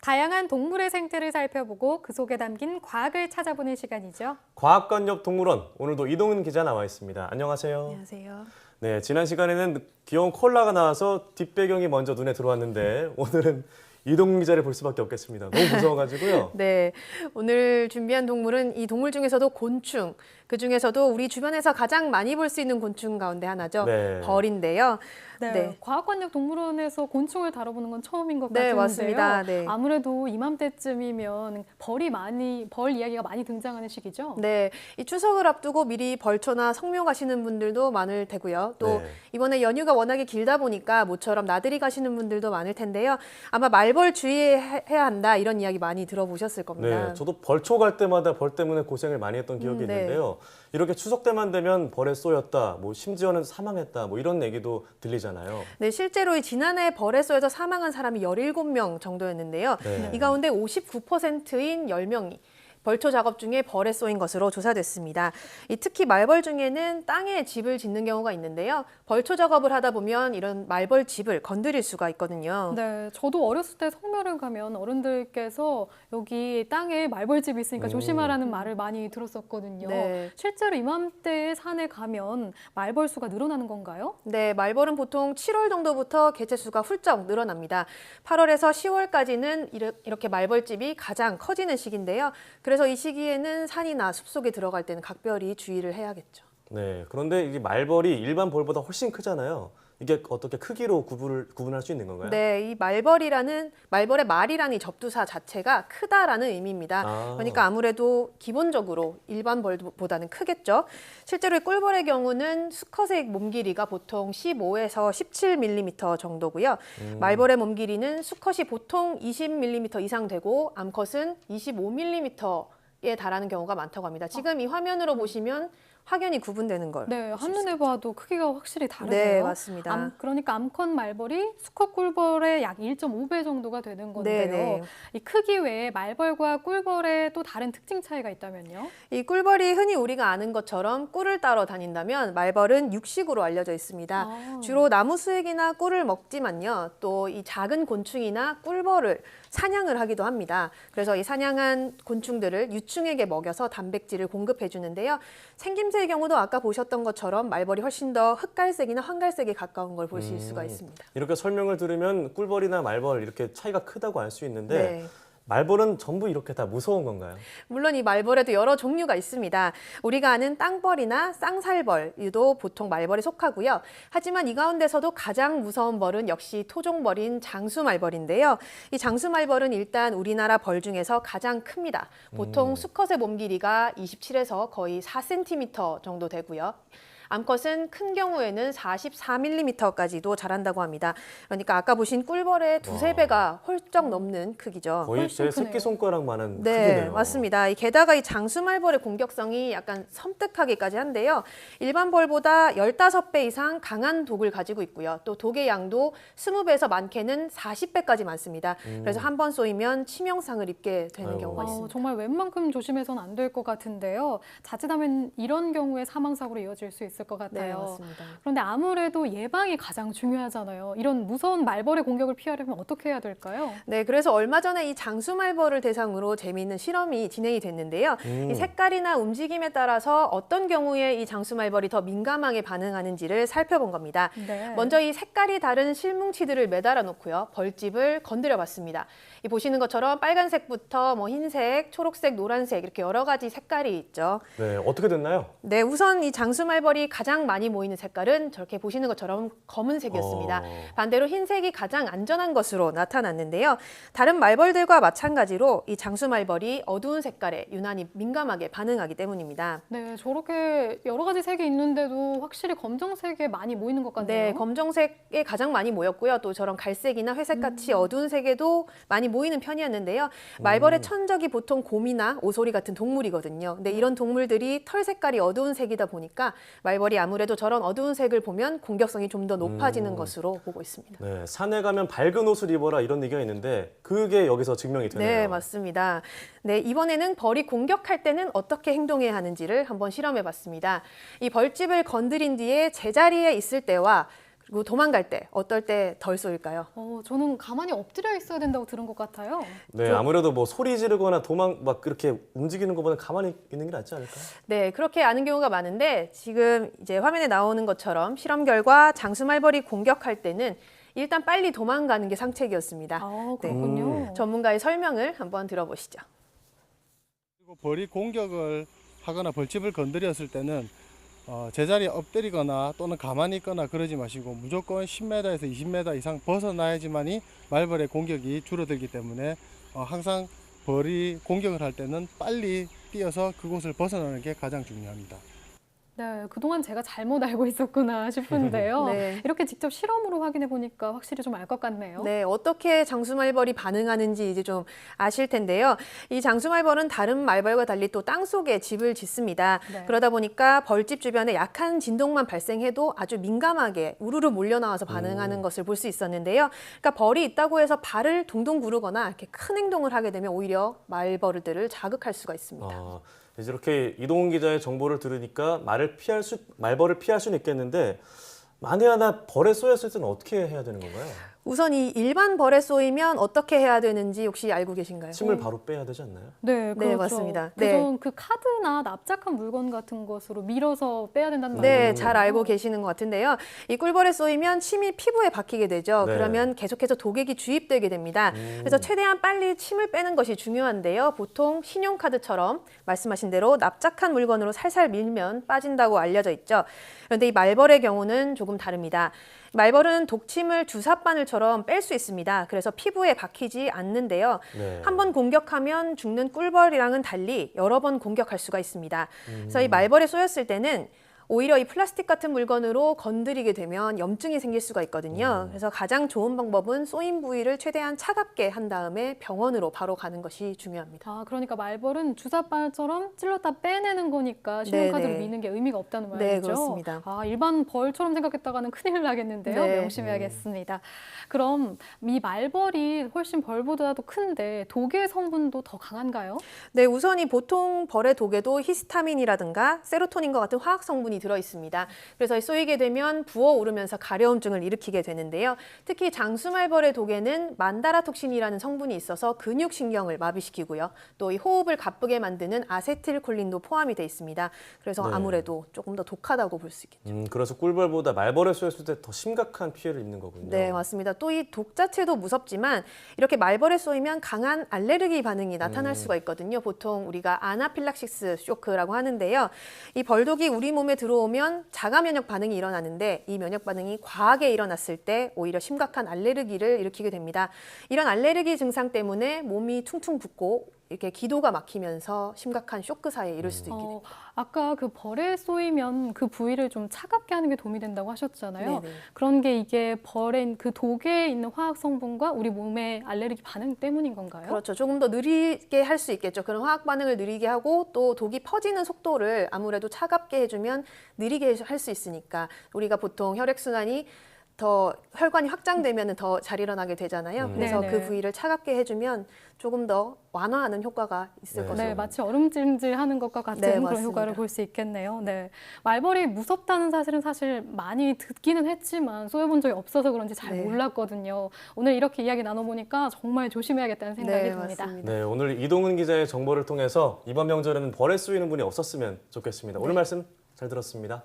다양한 동물의 생태를 살펴보고 그 속에 담긴 과학을 찾아보는 시간이죠. 과학관 옆 동물원, 오늘도 이동은 기자 나와 있습니다. 안녕하세요. 안녕하세요. 네, 지난 시간에는 귀여운 콜라가 나와서 뒷배경이 먼저 눈에 들어왔는데 오늘은 이동훈 기자를 볼 수밖에 없겠습니다. 너무 무서워가지고요. 네, 오늘 준비한 동물은 이 동물 중에서도 곤충, 그 중에서도 우리 주변에서 가장 많이 볼 수 있는 곤충 가운데 하나죠. 네. 벌인데요. 네, 과학관역 동물원에서 곤충을 다뤄보는 건 처음인 것 네, 같은데요. 맞습니다. 네. 아무래도 이맘때쯤이면 벌 이야기가 많이 등장하는 시기죠. 네, 이 추석을 앞두고 미리 벌초나 성묘 가시는 분들도 많을 테고요. 또 네. 이번에 연휴가 워낙에 길다 보니까 모처럼 나들이 가시는 분들도 많을 텐데요. 아마 말벌 주의해야 한다 이런 이야기 많이 들어보셨을 겁니다. 네, 저도 벌초 갈 때마다 벌 때문에 고생을 많이 했던 기억이 네. 있는데요. 이렇게 추석 때만 되면 벌에 쏘였다, 뭐 심지어는 사망했다, 뭐 이런 얘기도 들리잖아요. 네, 실제로 이 지난해 벌에 쏘여서 사망한 사람이 17명 정도였는데요. 네. 이 가운데 59%인 10명이 벌초 작업 중에 벌에 쏘인 것으로 조사됐습니다. 특히 말벌 중에는 땅에 집을 짓는 경우가 있는데요. 벌초 작업을 하다 보면 이런 말벌 집을 건드릴 수가 있거든요. 네, 저도 어렸을 때 성묘를 가면 어른들께서 여기 땅에 말벌집이 있으니까 조심하라는 말을 많이 들었었거든요. 네. 실제로 이맘때 산에 가면 말벌 수가 늘어나는 건가요? 네, 말벌은 보통 7월 정도부터 개체 수가 훌쩍 늘어납니다. 8월에서 10월까지는 이렇게 말벌집이 가장 커지는 시기인데요. 그래서 이 시기에는 산이나 숲속에 들어갈 때는 각별히 주의를 해야겠죠. 네, 그런데 이게 말벌이 일반 벌보다 훨씬 크잖아요. 이게 어떻게 크기로 구분할 수 있는 건가요? 네, 이 말벌의 말이라는 이 접두사 자체가 크다라는 의미입니다. 아. 그러니까 아무래도 기본적으로 일반 벌보다는 크겠죠. 실제로 이 꿀벌의 경우는 수컷의 몸 길이가 보통 15에서 17mm 정도고요. 말벌의 몸 길이는 수컷이 보통 20mm 이상 되고 암컷은 25mm에 달하는 경우가 많다고 합니다. 지금 이 화면으로 보시면 확연히 구분되는 걸. 네, 한눈에 봐도 크기가 확실히 다르네요. 네, 맞습니다. 그러니까 암컷 말벌이 수컷 꿀벌의 약 1.5배 정도가 되는 건데요. 네. 이 크기 외에 말벌과 꿀벌의 또 다른 특징 차이가 있다면요? 이 꿀벌이 흔히 우리가 아는 것처럼 꿀을 따러 다닌다면 말벌은 육식으로 알려져 있습니다. 주로 나무 수액이나 꿀을 먹지만요. 또 이 작은 곤충이나 꿀벌을 사냥을 하기도 합니다. 그래서 이 사냥한 곤충들을 유충에게 먹여서 단백질을 공급해 주는데요. 생김새의 경우도 아까 보셨던 것처럼 말벌이 훨씬 더 흑갈색이나 황갈색에 가까운 걸 보실 수가 있습니다. 이렇게 설명을 들으면 꿀벌이나 말벌 이렇게 차이가 크다고 알 수 있는데 네. 말벌은 전부 이렇게 다 무서운 건가요? 물론 이 말벌에도 여러 종류가 있습니다. 우리가 아는 땅벌이나 쌍살벌도 보통 말벌에 속하고요. 하지만 이 가운데서도 가장 무서운 벌은 역시 토종벌인 장수말벌인데요. 이 장수말벌은 일단 우리나라 벌 중에서 가장 큽니다. 보통 수컷의 몸 길이가 27에서 거의 4cm 정도 되고요. 암컷은 큰 경우에는 44mm까지도 자란다고 합니다. 그러니까 아까 보신 꿀벌의 두세 배가 훌쩍 넘는 크기죠. 거의 제 크네요. 새끼손가락만한 네, 크기네요. 맞습니다. 게다가 이 장수말벌의 공격성이 약간 섬뜩하기까지 한데요. 일반 벌보다 15배 이상 강한 독을 가지고 있고요. 또 독의 양도 20배에서 많게는 40배까지 많습니다. 그래서 한 번 쏘이면 치명상을 입게 되는 아이고. 경우가 있습니다. 정말 웬만큼 조심해서는 안 될 것 같은데요. 자칫하면 이런 경우에 사망사고로 이어질 수 있을 것 같아요. 네, 맞습니다. 그런데 아무래도 예방이 가장 중요하잖아요. 이런 무서운 말벌의 공격을 피하려면 어떻게 해야 될까요? 네, 그래서 얼마 전에 이 장수말벌을 대상으로 재미있는 실험이 진행이 됐는데요. 이 색깔이나 움직임에 따라서 어떤 경우에 이 장수말벌이 더 민감하게 반응하는지를 살펴본 겁니다. 네. 먼저 이 색깔이 다른 실뭉치들을 매달아 놓고요. 벌집을 건드려 봤습니다. 이 보시는 것처럼 빨간색부터 뭐 흰색, 초록색, 노란색 이렇게 여러 가지 색깔이 있죠. 네, 어떻게 됐나요? 네, 우선 이 장수말벌이 가장 많이 모이는 색깔은 저렇게 보시는 것처럼 검은색이었습니다. 반대로 흰색이 가장 안전한 것으로 나타났는데요. 다른 말벌들과 마찬가지로 이 장수말벌이 어두운 색깔에 유난히 민감하게 반응하기 때문입니다. 네, 저렇게 여러 가지 색이 있는데도 확실히 검정색에 많이 모이는 것 같네요. 네, 검정색에 가장 많이 모였고요. 또 저런 갈색이나 회색같이 어두운 색에도 많이 모이는 편이었는데요. 말벌의 천적이 보통 곰이나 오소리 같은 동물이거든요. 근데 이런 동물들이 털 색깔이 어두운 색이다 보니까 말벌이 아무래도 저런 어두운 색을 보면 공격성이 좀 더 높아지는 것으로 보고 있습니다. 네, 산에 가면 밝은 옷을 입어라 이런 얘기가 있는데 그게 여기서 증명이 되네요. 네, 맞습니다. 네, 이번에는 벌이 공격할 때는 어떻게 행동해야 하는지를 한번 실험해 봤습니다. 이 벌집을 건드린 뒤에 제자리에 있을 때와 그리고 도망갈 때 어떨 때 덜 쏘일까요? 저는 가만히 엎드려 있어야 된다고 들은 것 같아요. 네, 아무래도 뭐 소리 지르거나 막 그렇게 움직이는 것보다 가만히 있는 게 낫지 않을까요? 네, 그렇게 아는 경우가 많은데 지금 이제 화면에 나오는 것처럼 실험 결과 장수말벌이 공격할 때는 일단 빨리 도망가는 게 상책이었습니다. 그렇군요. 전문가의 설명을 한번 들어보시죠. 그리고 벌이 공격을 하거나 벌집을 건드렸을 때는 제자리에 엎드리거나 또는 가만히 있거나 그러지 마시고 무조건 10m에서 20m 이상 벗어나야지만이 말벌의 공격이 줄어들기 때문에 항상 벌이 공격을 할 때는 빨리 뛰어서 그곳을 벗어나는 게 가장 중요합니다. 네, 그동안 제가 잘못 알고 있었구나 싶은데요. 네. 이렇게 직접 실험으로 확인해 보니까 확실히 좀 알 것 같네요. 네, 어떻게 장수말벌이 반응하는지 이제 좀 아실 텐데요. 이 장수말벌은 다른 말벌과 달리 또 땅속에 집을 짓습니다. 네. 그러다 보니까 벌집 주변에 약한 진동만 발생해도 아주 민감하게 우르르 몰려나와서 반응하는 것을 볼 수 있었는데요. 그러니까 벌이 있다고 해서 발을 둥둥 구르거나 이렇게 큰 행동을 하게 되면 오히려 말벌들을 자극할 수가 있습니다. 이제 이렇게 이동훈 기자의 정보를 들으니까 말벌을 피할 수는 있겠는데 만에 하나 벌에 쏘였을 때는 어떻게 해야 되는 건가요? 우선 이 일반 벌에 쏘이면 어떻게 해야 되는지 혹시 알고 계신가요? 침을 바로 빼야 되지 않나요? 네, 네, 그렇죠. 맞습니다. 그래서 그 카드나 납작한 물건 같은 것으로 밀어서 빼야 된다는 네, 말이죠. 잘 알고 계시는 것 같은데요. 이 꿀벌에 쏘이면 침이 피부에 박히게 되죠. 네. 그러면 계속해서 독액이 주입되게 됩니다. 그래서 최대한 빨리 침을 빼는 것이 중요한데요. 보통 신용카드처럼 말씀하신 대로 납작한 물건으로 살살 밀면 빠진다고 알려져 있죠. 그런데 이 말벌의 경우는 조금 다릅니다. 말벌은 독침을 주사바늘처럼 뺄 수 있습니다. 그래서 피부에 박히지 않는데요. 네. 한 번 공격하면 죽는 꿀벌이랑은 달리 여러 번 공격할 수가 있습니다. 그래서 이 말벌에 쏘였을 때는 오히려 이 플라스틱 같은 물건으로 건드리게 되면 염증이 생길 수가 있거든요. 그래서 가장 좋은 방법은 쏘인 부위를 최대한 차갑게 한 다음에 병원으로 바로 가는 것이 중요합니다. 그러니까 말벌은 주사바늘처럼 찔렀다 빼내는 거니까 신용카드로 네네. 미는 게 의미가 없다는 말이죠. 네, 그렇습니다. 일반 벌처럼 생각했다가는 큰일 나겠는데요. 네. 명심해야겠습니다. 그럼 이 말벌이 훨씬 벌보다도 큰데 독의 성분도 더 강한가요? 네, 우선 이 보통 벌의 독에도 히스타민이라든가 세로토닌과 같은 화학 성분이 들어 있습니다. 그래서 쏘이게 되면 부어오르면서 가려움증을 일으키게 되는데요. 특히 장수말벌의 독에는 만다라톡신이라는 성분이 있어서 근육신경을 마비시키고요. 또 이 호흡을 가쁘게 만드는 아세틸콜린도 포함이 돼 있습니다. 그래서 네. 아무래도 조금 더 독하다고 볼 수 있겠죠. 그래서 꿀벌보다 말벌에 쏘였을 때 더 심각한 피해를 입는 거군요. 네, 맞습니다. 또 이 독 자체도 무섭지만 이렇게 말벌에 쏘이면 강한 알레르기 반응이 나타날 수가 있거든요. 보통 우리가 아나필락시스 쇼크라고 하는데요. 이 벌독이 우리 몸에 들어오면 자가 면역 반응이 일어나는데 이 면역 반응이 과하게 일어났을 때 오히려 심각한 알레르기를 일으키게 됩니다. 이런 알레르기 증상 때문에 몸이 퉁퉁 붓고 이렇게 기도가 막히면서 심각한 쇼크사에 이를 수도 있게 됩니다. 아까 그 벌에 쏘이면 그 부위를 좀 차갑게 하는 게 도움이 된다고 하셨잖아요. 네네. 그런 게 이게 벌에 그 독에 있는 화학 성분과 우리 몸의 알레르기 반응 때문인 건가요? 그렇죠. 조금 더 느리게 할 수 있겠죠. 그런 화학 반응을 느리게 하고 또 독이 퍼지는 속도를 아무래도 차갑게 해주면 느리게 할 수 있으니까 우리가 보통 혈액순환이 더 혈관이 확장되면 더 잘 일어나게 되잖아요. 그래서 네네. 그 부위를 차갑게 해주면 조금 더 완화하는 효과가 있을 네. 것으로. 네, 마치 얼음찜질하는 것과 같은 네, 그런 맞습니다. 효과를 볼 수 있겠네요. 네, 말벌이 무섭다는 사실은 사실 많이 듣기는 했지만 쏘여본 적이 없어서 그런지 잘 네. 몰랐거든요. 오늘 이렇게 이야기 나눠보니까 정말 조심해야겠다는 생각이 네, 듭니다. 맞습니다. 네, 오늘 이동훈 기자의 정보를 통해서 이번 명절에는 벌에 쏘이는 분이 없었으면 좋겠습니다. 오늘 말씀 잘 들었습니다.